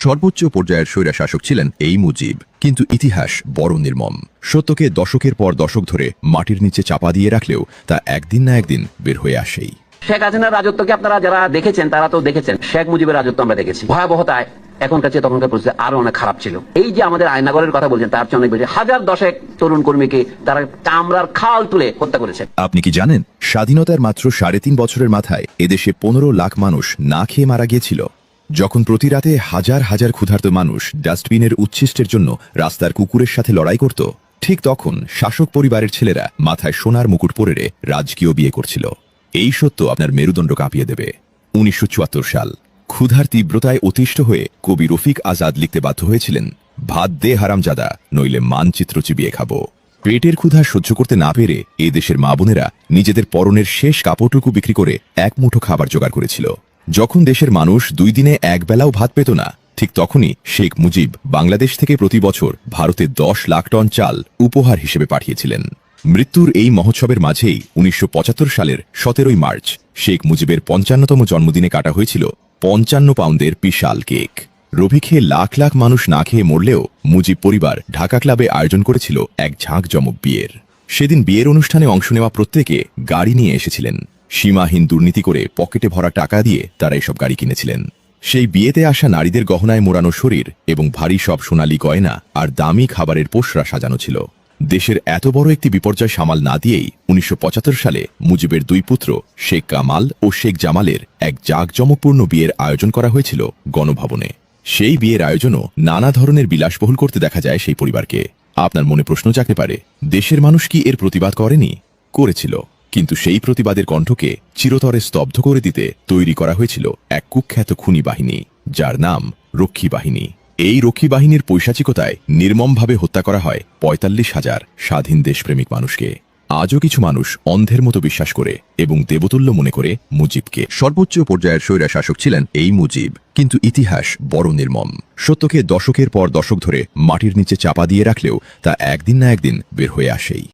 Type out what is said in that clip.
সর্বোচ্চ পর্যায়ের স্বৈরশাসক ছিলেন এই মুজিব, কিন্তু ইতিহাস বড় নির্মম। সত্যকে দশকের পর দশক ধরে মাটির নিচে চাপা দিয়ে রাখলেও তা একদিন না একদিন বের হয়ে আসেই। শেখ হাসিনার রাজত্বকে আপনারা যারা দেখেছেন তারা তো দেখেছেন, শেখ মুজিবের রাজত্ব আমরা দেখেছি। ভয়াবহতায় এখনকার চেয়ে তখনকার পরিস্থিতি আরো অনেক খারাপ ছিল। এই যে আমাদের আয়নাগরের কথা বলছেন, তার চেয়ে অনেক বেশি। হাজার দশেক তরুণ কর্মীকে তারা চামড়ার খাল তুলে হত্যা করেছে। আপনি কি জানেন, স্বাধীনতার মাত্র 3.5 বছরের মাথায় এদেশে 15 লাখ মানুষ না খেয়ে মারা গিয়েছিল? যখন প্রতি রাতে হাজার হাজার ক্ষুধার্ত মানুষ ডাস্টবিনের উচ্ছিষ্টের জন্য রাস্তার কুকুরের সাথে লড়াই করত, ঠিক তখন শাসক পরিবারের ছেলেরা মাথায় সোনার মুকুট পরে রাজকীয় বিয়ে করছিল। এই সত্য আপনার মেরুদণ্ড কাঁপিয়ে দেবে। 1974 সাল। ক্ষুধার তীব্রতায় অতিষ্ঠ হয়ে কবি রফিক আজাদ লিখতে বাধ্য হয়েছিলেন, ভাত দে হারামজাদা, নইলে মানচিত্র চিবিয়ে খাবো। পেটের ক্ষুধা সহ্য করতে না পেরে এ দেশের মা বোনেরা নিজেদের পরনের শেষ কাপড়টুকু বিক্রি করে এক মুঠো খাবার জোগাড় করেছিল। যখন দেশের মানুষ 2 দিনে এক বেলাও ভাত পেত না, ঠিক তখনই শেখ মুজিব বাংলাদেশ থেকে প্রতি বছর ভারতে 10 লাখ টন চাল উপহার হিসেবে পাঠিয়েছিলেন। মৃত্যুর এই মহোৎসবের মাঝেই 1975 সালের 17 মার্চ শেখ মুজিবের 55তম জন্মদিনে কাটা হয়েছিল 55 পাউন্ডের বিশাল কেক। রবি খেয়ে লাখ লাখ মানুষ না খেয়ে মরলেও মুজিব পরিবার ঢাকা ক্লাবে আয়োজন করেছিল এক ঝাঁকজমক বিয়ের। সেদিন বিয়ের অনুষ্ঠানে অংশ নেওয়া প্রত্যেকে গাড়ি নিয়ে এসেছিলেন। সীমাহীন দুর্নীতি করে পকেটে ভরা টাকা দিয়ে তারা এসব গাড়ি কিনেছিলেন। সেই বিয়েতে আসা নারীদের গহনায় মোড়ানো শরীর এবং ভারী সব সোনালী গয়না আর দামি খাবারের পোশরা সাজানো ছিল। দেশের এত বড় একটি বিপর্যয় সামাল না দিয়েই 1975 সালে মুজিবের 2 পুত্র শেখ কামাল ও শেখ জামালের এক জাঁকজমকপূর্ণ বিয়ের আয়োজন করা হয়েছিল গণভবনে। সেই বিয়ের আয়োজনও নানা ধরনের বিলাসবহুল করতে দেখা যায় সেই পরিবারকে। আপনার মনে প্রশ্ন জাগতে পারে, দেশের মানুষ কি এর প্রতিবাদ করেনি? করেছিল, কিন্তু সেই প্রতিবাদের কণ্ঠকে চিরতরে স্তব্ধ করে দিতে তৈরি করা হয়েছিল এক কুখ্যাত খুনি বাহিনী, যার নাম রক্ষী বাহিনী। এই রক্ষী বাহিনীর পৈশাচিকতায় নির্মমভাবে হত্যা করা হয় 45,000 স্বাধীন দেশপ্রেমিক মানুষকে। আজও কিছু মানুষ অন্ধের মতো বিশ্বাস করে এবং দেবতুল্য মনে করে মুজিবকে। সর্বোচ্চ পর্যায়ের স্বৈরশাসক ছিলেন এই মুজিব, কিন্তু ইতিহাস বড় নির্মম। সত্যকে দশকের পর দশক ধরে মাটির নিচে চাপা দিয়ে রাখলেও তা একদিন না একদিন বের হয়ে আসেই।